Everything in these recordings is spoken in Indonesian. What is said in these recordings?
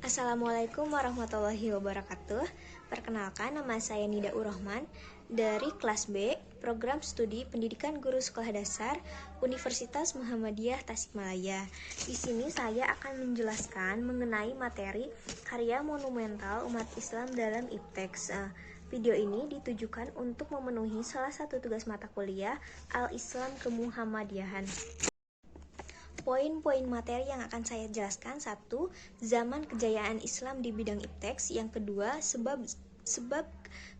Assalamualaikum warahmatullahi wabarakatuh. Perkenalkan, nama saya Nida Urrohman dari kelas B, Program Studi Pendidikan Guru Sekolah Dasar Universitas Muhammadiyah Tasikmalaya. Di sini saya akan menjelaskan mengenai materi karya monumental umat Islam dalam IPTEX. Video ini ditujukan untuk memenuhi salah satu tugas mata kuliah Al-Islam Kemuhammadiyahan. Poin-poin materi yang akan saya jelaskan: 1. Zaman kejayaan Islam di bidang IPTEX. Yang kedua, sebab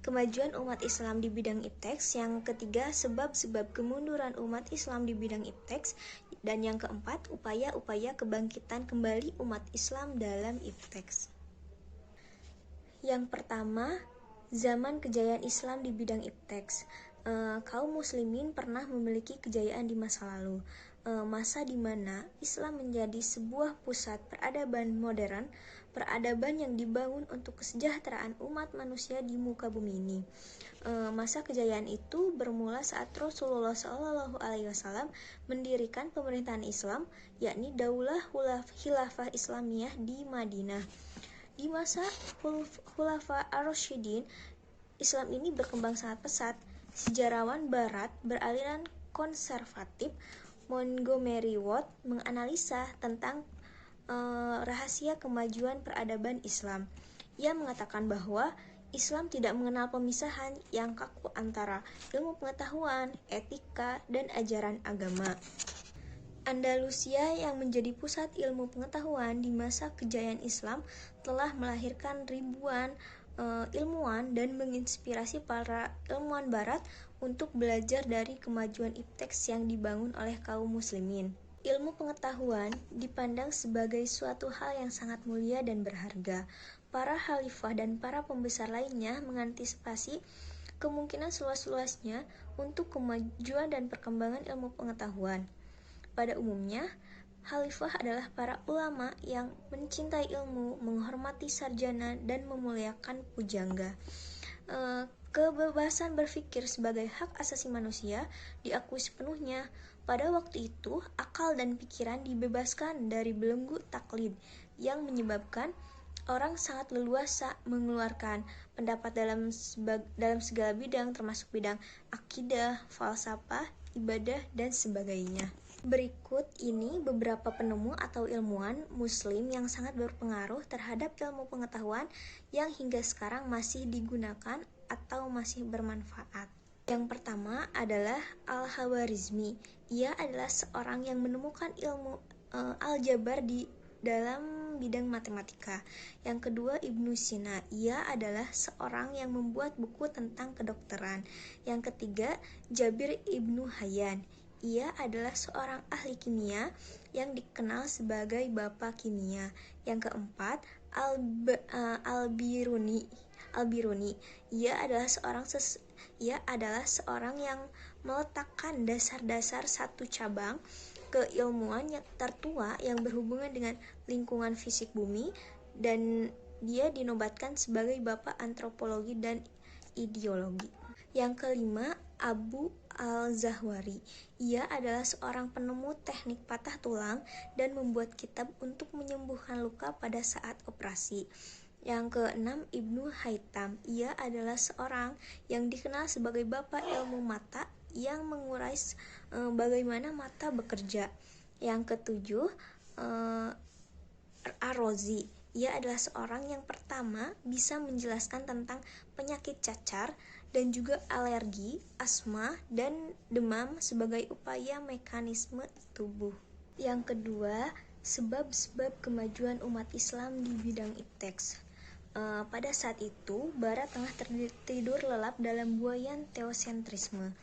kemajuan umat Islam di bidang IPTEX. Yang ketiga, sebab kemunduran umat Islam di bidang IPTEX. Dan yang keempat, upaya-upaya kebangkitan kembali umat Islam dalam IPTEX. Yang pertama, zaman kejayaan Islam di bidang IPTEX. Kaum muslimin pernah memiliki kejayaan di masa lalu, masa di mana Islam menjadi sebuah pusat peradaban modern, peradaban yang dibangun untuk kesejahteraan umat manusia di muka bumi ini. Masa kejayaan itu bermula saat Rasulullah SAW mendirikan pemerintahan Islam, yakni Daulah Khilafah Islamiyah di Madinah. Di masa Khulafa Ar-Rasyidin, Islam ini berkembang sangat pesat. Sejarawan Barat beraliran konservatif Montgomery Ward menganalisa tentang rahasia kemajuan peradaban Islam. Ia mengatakan bahwa Islam tidak mengenal pemisahan yang kaku antara ilmu pengetahuan, etika, dan ajaran agama. Andalusia yang menjadi pusat ilmu pengetahuan di masa kejayaan Islam telah melahirkan ribuan ilmuwan dan menginspirasi para ilmuwan barat untuk belajar dari kemajuan IPTEX yang dibangun oleh kaum muslimin. Ilmu pengetahuan dipandang sebagai suatu hal yang sangat mulia dan berharga. Para khalifah dan para pembesar lainnya mengantisipasi kemungkinan seluas-luasnya untuk kemajuan dan perkembangan ilmu pengetahuan. Pada umumnya, khalifah adalah para ulama yang mencintai ilmu, menghormati sarjana, dan memuliakan pujangga. Kebebasan berpikir sebagai hak asasi manusia diakui sepenuhnya. Pada waktu itu, akal dan pikiran dibebaskan dari belenggu taklid yang menyebabkan orang sangat leluasa mengeluarkan pendapat dalam segala bidang, termasuk bidang akidah, falsafah, ibadah, dan sebagainya. Berikut ini beberapa penemu atau ilmuwan muslim yang sangat berpengaruh terhadap ilmu pengetahuan yang hingga sekarang masih digunakan atau masih bermanfaat. Yang pertama adalah Al-Khwarizmi. Ia adalah seorang yang menemukan ilmu aljabar di dalam bidang matematika. Yang kedua, Ibnu Sina. Ia adalah seorang yang membuat buku tentang kedokteran. Yang ketiga, Jabir Ibnu Hayyan. Ia adalah seorang ahli kimia yang dikenal sebagai Bapak Kimia. Yang keempat, Al-Biruni. Ia adalah seorang yang meletakkan dasar-dasar satu cabang keilmuan yang tertua yang berhubungan dengan lingkungan fisik bumi, dan dia dinobatkan sebagai Bapak Antropologi dan Ideologi. Yang kelima, Abu Al-Zahwari. Ia adalah seorang penemu teknik patah tulang dan membuat kitab untuk menyembuhkan luka pada saat operasi. Yang keenam, Ibnu Haytham. Ia adalah seorang yang dikenal sebagai bapak ilmu mata yang mengurai bagaimana mata bekerja. Yang ketujuh, Ar-Razi. Ia adalah seorang yang pertama bisa menjelaskan tentang penyakit cacar dan juga alergi, asma, dan demam sebagai upaya mekanisme tubuh. Yang kedua, sebab-sebab kemajuan umat Islam di bidang IPTEX. Pada saat itu, Barat tengah tertidur lelap dalam buayan teosentrisme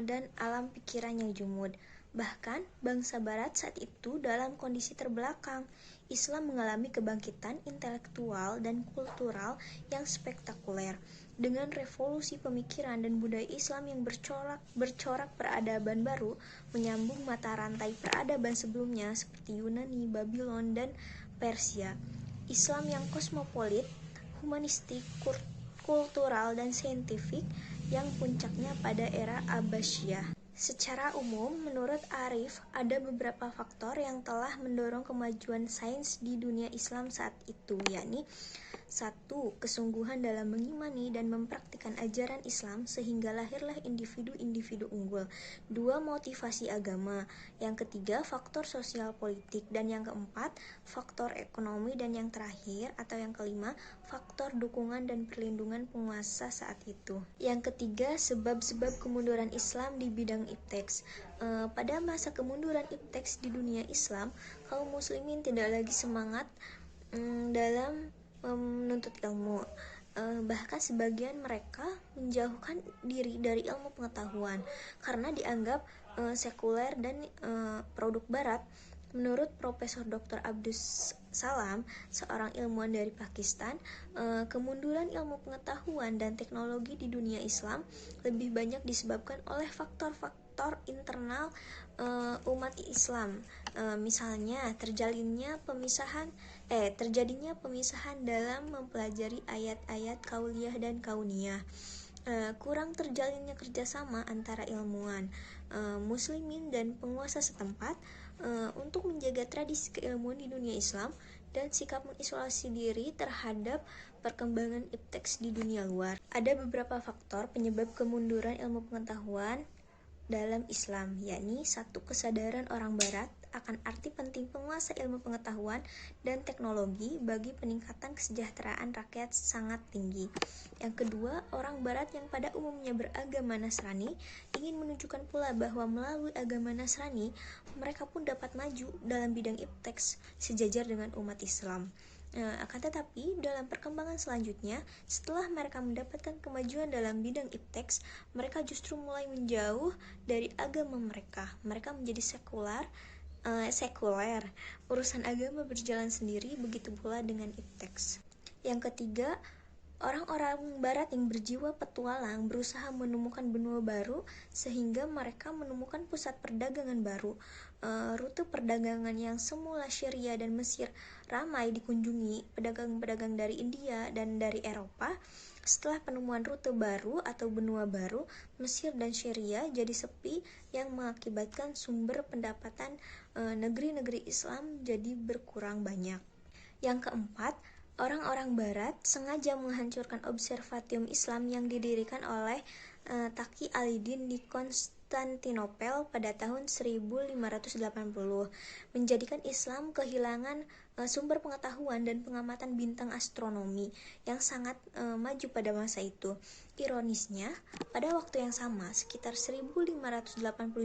dan alam pikiran yang jumud. Bahkan, bangsa Barat saat itu dalam kondisi terbelakang. Islam mengalami kebangkitan intelektual dan kultural yang spektakuler. Dengan revolusi pemikiran dan budaya Islam yang bercorak peradaban baru, menyambung mata rantai peradaban sebelumnya seperti Yunani, Babylon, dan Persia. Islam yang kosmopolit, humanistik, kultural, dan saintifik yang puncaknya pada era Abbasiyah. Secara umum, menurut Arif, ada beberapa faktor yang telah mendorong kemajuan sains di dunia Islam saat itu, yakni 1. Kesungguhan dalam mengimani dan mempraktikkan ajaran Islam sehingga lahirlah individu-individu unggul. 2. Motivasi agama. Yang ketiga, faktor sosial politik. Dan yang keempat, faktor ekonomi. Dan yang terakhir atau yang kelima, faktor dukungan dan perlindungan penguasa saat itu. Yang ketiga, sebab-sebab kemunduran Islam di bidang ipteks. Pada masa kemunduran ipteks di dunia Islam, kaum muslimin tidak lagi semangat dalam menuntut ilmu. Bahkan sebagian mereka menjauhkan diri dari ilmu pengetahuan karena dianggap sekuler dan produk barat. Menurut Profesor Dr. Abdus Salam, seorang ilmuwan dari Pakistan, kemunduran ilmu pengetahuan dan teknologi di dunia Islam lebih banyak disebabkan oleh faktor-faktor internal umat Islam. Misalnya terjadinya pemisahan dalam mempelajari ayat-ayat kauliyah dan kauniyah, kurang terjalinnya kerjasama antara ilmuwan, muslimin dan penguasa setempat untuk menjaga tradisi keilmuan di dunia Islam, dan sikap mengisolasi diri terhadap perkembangan ipteks di dunia luar. Ada beberapa faktor penyebab kemunduran ilmu pengetahuan dalam Islam, yakni 1. Kesadaran orang Barat akan arti penting penguasa ilmu pengetahuan dan teknologi bagi peningkatan kesejahteraan rakyat sangat tinggi. Yang kedua, orang Barat yang pada umumnya beragama Nasrani ingin menunjukkan pula bahwa melalui agama Nasrani mereka pun dapat maju dalam bidang ipteks sejajar dengan umat Islam. Akan tetapi, dalam perkembangan selanjutnya, setelah mereka mendapatkan kemajuan dalam bidang ipteks, mereka justru mulai menjauh dari agama mereka. Mereka menjadi sekuler. Urusan agama berjalan sendiri, begitu pula dengan ipteks. Yang ketiga, orang-orang Barat yang berjiwa petualang berusaha menemukan benua baru sehingga mereka menemukan pusat perdagangan baru. Rute perdagangan yang semula Syria dan Mesir ramai dikunjungi pedagang-pedagang dari India dan dari Eropa. Setelah penemuan rute baru atau benua baru, Mesir dan Syria jadi sepi yang mengakibatkan sumber pendapatan negeri-negeri Islam jadi berkurang banyak. Yang keempat, orang-orang Barat sengaja menghancurkan observatium Islam yang didirikan oleh Taqi Alidin di Konstantinopel pada tahun 1580, menjadikan Islam kehilangan sumber pengetahuan dan pengamatan bintang astronomi yang sangat maju pada masa itu. Ironisnya, pada waktu yang sama, sekitar 1580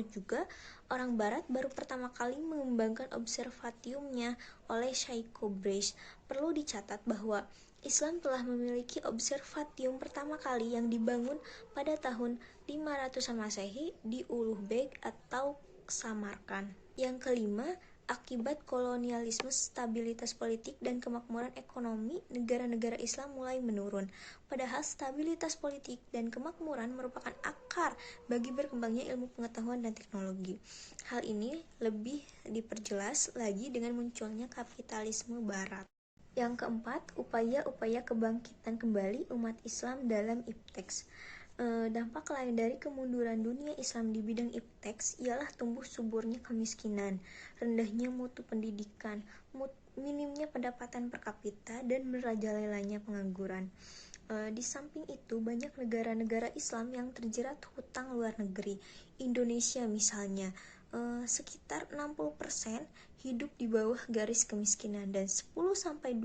juga, orang Barat baru pertama kali mengembangkan observatiumnya oleh Tycho Brahe. Perlu dicatat bahwa Islam telah memiliki observatium pertama kali yang dibangun pada tahun 500-an Masehi di Ulugh atau Samarkand. Yang kelima, akibat kolonialisme, stabilitas politik dan kemakmuran ekonomi negara-negara Islam mulai menurun. Padahal stabilitas politik dan kemakmuran merupakan akar bagi berkembangnya ilmu pengetahuan dan teknologi. Hal ini lebih diperjelas lagi dengan munculnya kapitalisme Barat. Yang keempat, upaya-upaya kebangkitan kembali umat Islam dalam ipteks. Dampak lain dari kemunduran dunia Islam di bidang ipteks ialah tumbuh suburnya kemiskinan, rendahnya mutu pendidikan, minimnya pendapatan per kapita, dan merajalelanya pengangguran. Di samping itu, banyak negara-negara Islam yang terjerat hutang luar negeri. Indonesia misalnya, sekitar 60% hidup di bawah garis kemiskinan dan 10-20%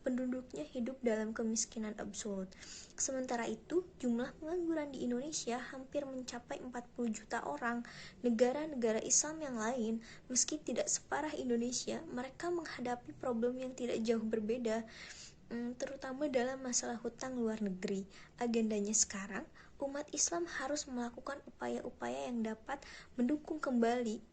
penduduknya hidup dalam kemiskinan absolut. Sementara itu, jumlah pengangguran di Indonesia hampir mencapai 40 juta orang. Negara-negara Islam yang lain, meski tidak separah Indonesia, mereka menghadapi problem yang tidak jauh berbeda, terutama dalam masalah hutang luar negeri. Agendanya sekarang, umat Islam harus melakukan upaya-upaya yang dapat mendukung kembali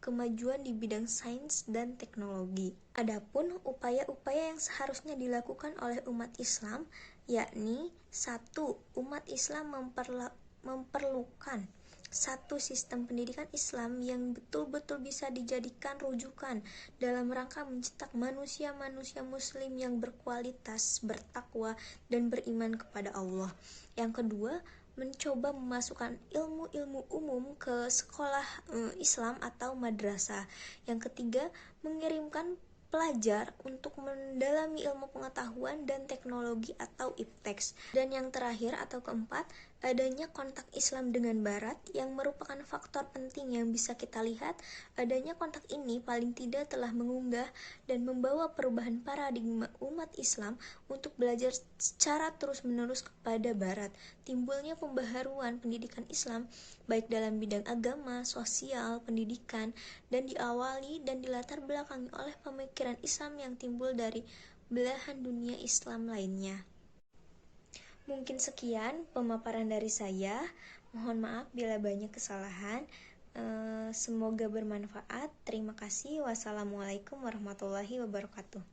kemajuan di bidang sains dan teknologi. Adapun upaya-upaya yang seharusnya dilakukan oleh umat Islam, yakni 1. Umat Islam memerlukan satu sistem pendidikan Islam yang betul-betul bisa dijadikan rujukan dalam rangka mencetak manusia-manusia muslim yang berkualitas, bertakwa, dan beriman kepada Allah. Yang kedua, mencoba memasukkan ilmu-ilmu umum ke sekolah Islam atau madrasah. Yang ketiga, mengirimkan pelajar untuk mendalami ilmu pengetahuan dan teknologi atau ipteks. Dan yang terakhir atau keempat, adanya kontak Islam dengan Barat yang merupakan faktor penting yang bisa kita lihat. Adanya kontak ini paling tidak telah mengunggah dan membawa perubahan paradigma umat Islam untuk belajar secara terus-menerus kepada Barat. Timbulnya pembaharuan pendidikan Islam baik dalam bidang agama, sosial, pendidikan, dan diawali dan dilatar belakangi oleh pemikiran Islam yang timbul dari belahan dunia Islam lainnya. Mungkin sekian pemaparan dari saya. Mohon maaf bila banyak kesalahan. Semoga bermanfaat. Terima kasih. Wassalamualaikum warahmatullahi wabarakatuh.